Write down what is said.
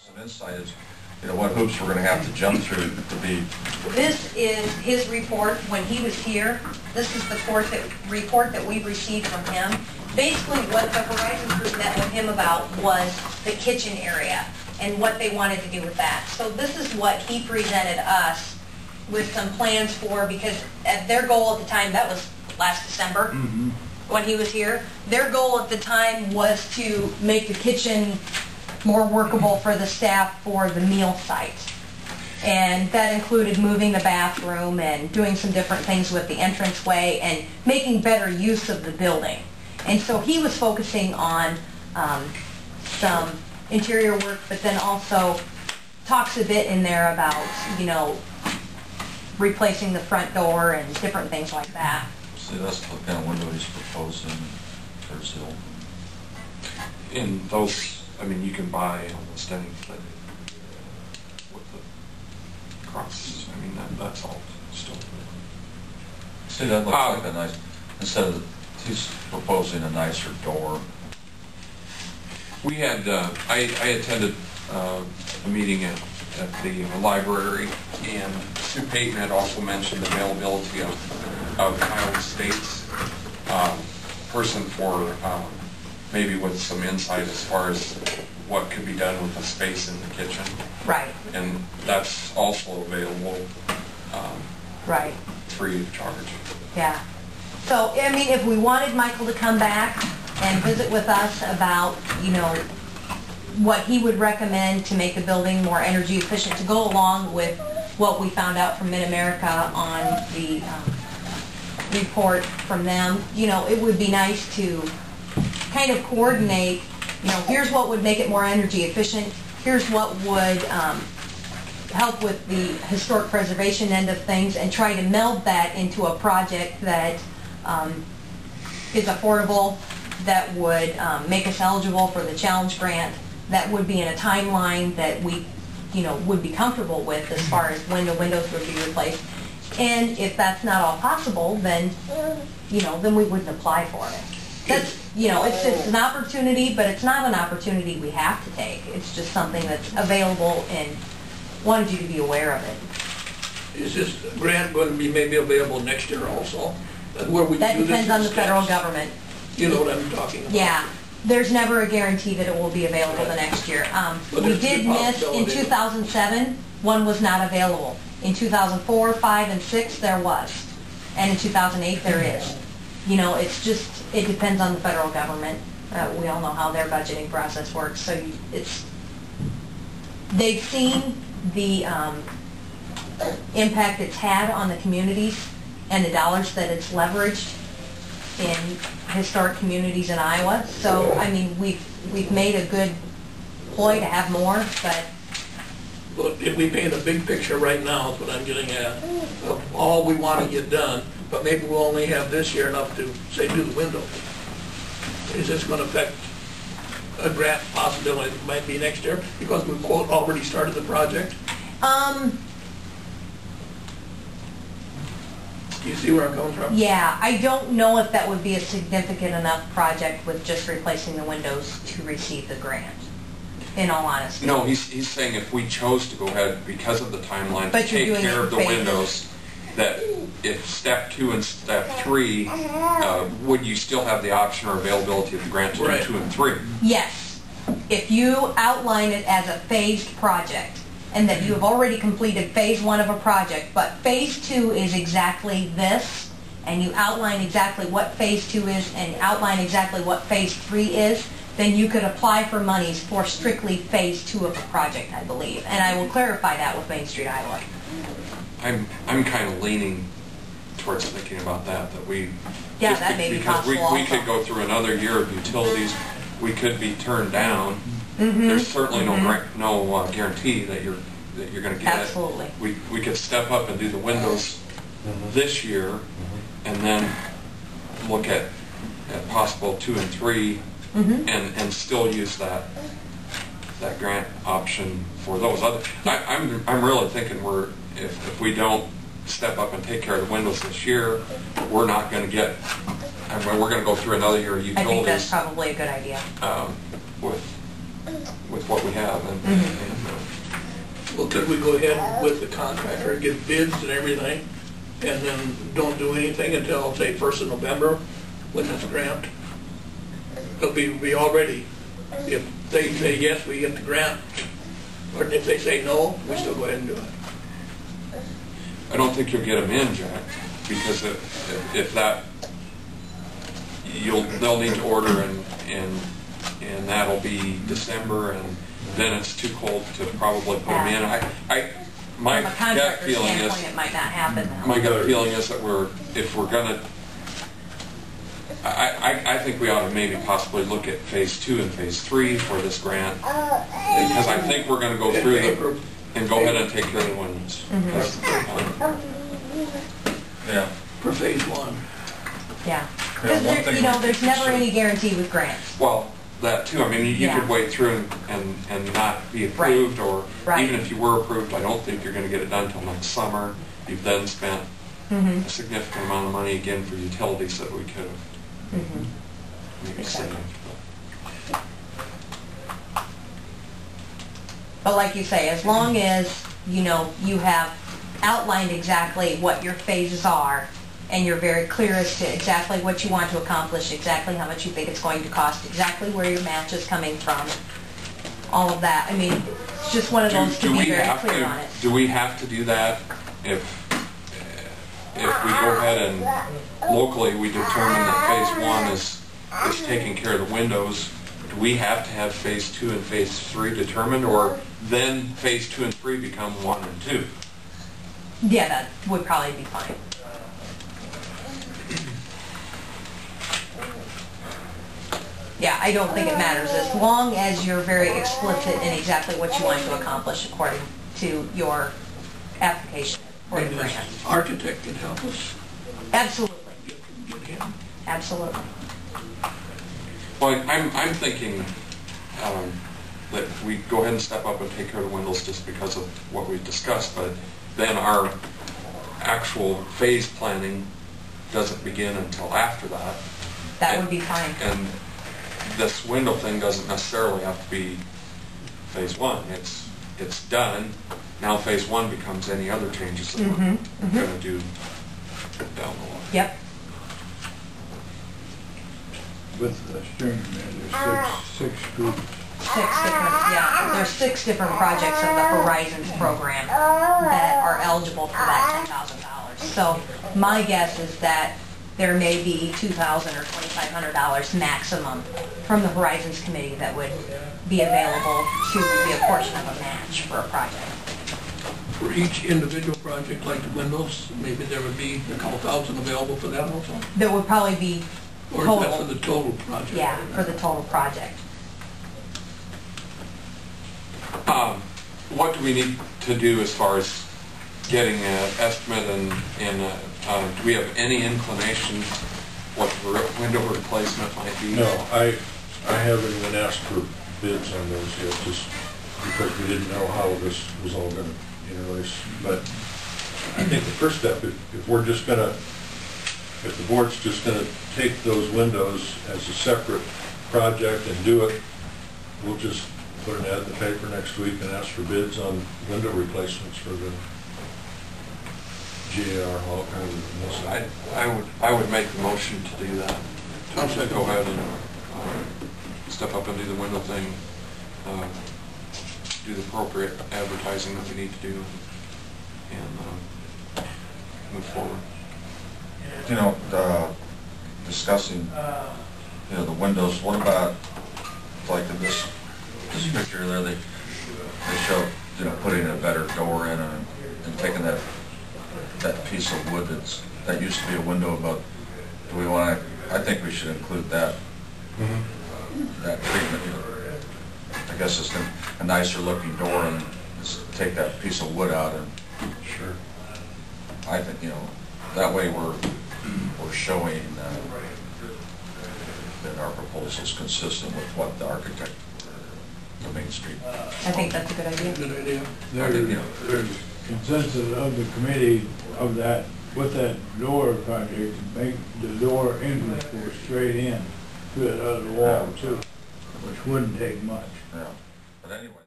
Some insight is, what hoops we're going to have to jump through to be. This is his report when he was here. This is the report that we received from him. Basically, what the Horizon Group met with him about was the kitchen area and what they wanted to do with that. So this is what he presented us with some plans for, because at their goal at the time, that was last December when he was here, their goal at the time was to make the kitchen more workable for the staff for the meal site. And that included moving the bathroom and doing some different things with the entranceway and making better use of the building. And so he was focusing on some interior work, but then also talks a bit in there about, replacing the front door and different things like that. See, that's the kind of window he's proposing, Curtis Hill. In those, you can buy almost anything with the crosses. That's all still. See, that looks like a nice, instead of, he's proposing a nicer door. We had, I attended a meeting at the library, and Sue Payton had also mentioned the availability of Iowa State's person for maybe with some insight as far as what could be done with the space in the kitchen. Right. And that's also available right. free of charge. Yeah. So, if we wanted Michael to come back and visit with us about, what he would recommend to make the building more energy efficient to go along with what we found out from Mid-America on the report from them, it would be nice to kind of coordinate, here's what would make it more energy efficient, here's what would help with the historic preservation end of things, and try to meld that into a project that is affordable, that would make us eligible for the challenge grant, that would be in a timeline that we, would be comfortable with as far as when the windows would be replaced. And if that's not all possible, then, then we wouldn't apply for it. That's, it's an opportunity, but it's not an opportunity we have to take. It's just something that's available, and wanted you to be aware of it. Is this grant going to be maybe available next year also? That depends on the federal government. You know what I'm talking about? Yeah. There's never a guarantee that it will be available the next year. We did miss in 2007, one was not available. In 2004, 5, and 6, there was. And in 2008, there is. It depends on the federal government. We all know how their budgeting process works. So they've seen the impact it's had on the communities and the dollars that it's leveraged in historic communities in Iowa. So, we've made a good ploy to have more, but... Look, if we paint a big picture right now, is what I'm getting at, of all we want to get done, but maybe we'll only have this year enough to, say, do the window. Is this going to affect a grant possibility that might be next year? Because we've, quote, already started the project? You see where I'm coming from? Yeah, I don't know if that would be a significant enough project with just replacing the windows to receive the grant, in all honesty. No, he's saying if we chose to go ahead because of the timeline to take care of the windows, that if step 2 and step 3, would you still have the option or availability of the grant to do 2 and 3? Yes. If you outline it as a phased project, and that you have already completed phase 1 of a project, but phase 2 is exactly this, and you outline exactly what phase 2 is and outline exactly what phase 3 is, then you could apply for monies for strictly phase 2 of a project, I believe. And I will clarify that with Main Street Iowa. I'm kind of leaning towards thinking about that we... Yeah, that may be possible because we could go through another year of utilities, we could be turned down. There's certainly no guarantee that you're going to get Absolutely. it. We could step up and do the windows this year, and then look at possible 2 and 3, and still use that grant option for those other. I'm really thinking if we don't step up and take care of the windows this year, we're not going to get. We're going to go through another year of utilities. I think that's probably a good idea. With what we have. And Should we go ahead with the contractor and get bids and everything, and then don't do anything until, say, 1st of November, when this grant? It'll be all ready. If they say yes, we get the grant, or if they say no, we still go ahead and do it. I don't think you'll get them in, Jack, because if that, they'll need to order and that'll be December, and then it's too cold to probably put them in. My From a gut contractor feeling standpoint, is, it might not happen. my gut feeling is that if we're gonna, I think we ought to maybe possibly look at phase 2 and phase 3 for this grant, because I think we're gonna go through and go ahead and take care of the windows. Yeah. For phase 1. Yeah. Yeah, one Because, thing you know, we- there's never any guarantee with grants. Well, that too. I mean, you Yeah. could wait through and not be approved, or Right. even if you were approved, I don't think you're going to get it done until next summer. You've then spent a significant amount of money again for utilities that we could have maybe saved. But like you say, as long as, you know, you have outlined exactly what your phases are, and you're very clear as to exactly what you want to accomplish, exactly how much you think it's going to cost, exactly where your match is coming from, all of that. I mean, it's just one of those to be very clear on it. Do we have to do that if we go ahead and locally we determine that phase 1 is taking care of the windows? Do we have to have phase 2 and phase 3 determined, or then phase 2 and 3 become 1 and 2? Yeah, that would probably be fine. Yeah, I don't think it matters, as long as you're very explicit in exactly what you want to accomplish according to your application for the Maybe grant. this architect can help us Absolutely, get him. absolutely. Well, I'm thinking that we go ahead and step up and take care of the windows just because of what we've discussed, but then our actual phase planning doesn't begin until after that. That would be fine. And this window thing doesn't necessarily have to be phase 1. It's done. Now phase 1 becomes any other changes that we're going to do down the line. Yep. With the steering committee, there's six groups. There's 6 different projects of the Horizons program that are eligible for that $10,000. So my guess is that there may be $2,000 or $2,500 maximum from the Horizons Committee that would be available to be a portion of a match for a project. For each individual project, like the windows, maybe there would be a couple thousand available for that also? That would probably be Or is that for total. the total project? Yeah, for the total project. What do we need to do as far as getting an estimate, and do we have any inclination what the window replacement might be? No, I haven't even asked for bids on those yet, just because we didn't know how this was all gonna interlace. But I think the first step, if we're just gonna, if the board's just gonna take those windows as a separate project and do it, we'll just put an ad in the paper next week and ask for bids on window replacements for the GAR Hall kind of. I would make the motion to do that. I'll To second go that. ahead and step up and do the window thing, do the appropriate advertising that we need to do, and move forward. You know, discussing, you know, the windows, what about, like in this picture there, they show, you know, putting a better door in and taking that piece of wood that used to be a window, but do we want to, I think we should include that, that treatment. I guess it's a nicer looking door, and just take that piece of wood out, and Sure. I think, you know, that way we're showing that our proposal is consistent with what the architect for Main Street. I think that's a good idea. Good idea. I think, you know, There's consensus of the committee of that, with that door project, make the door entrance go straight in to that other wall too, which wouldn't take much. Yeah, but anyway.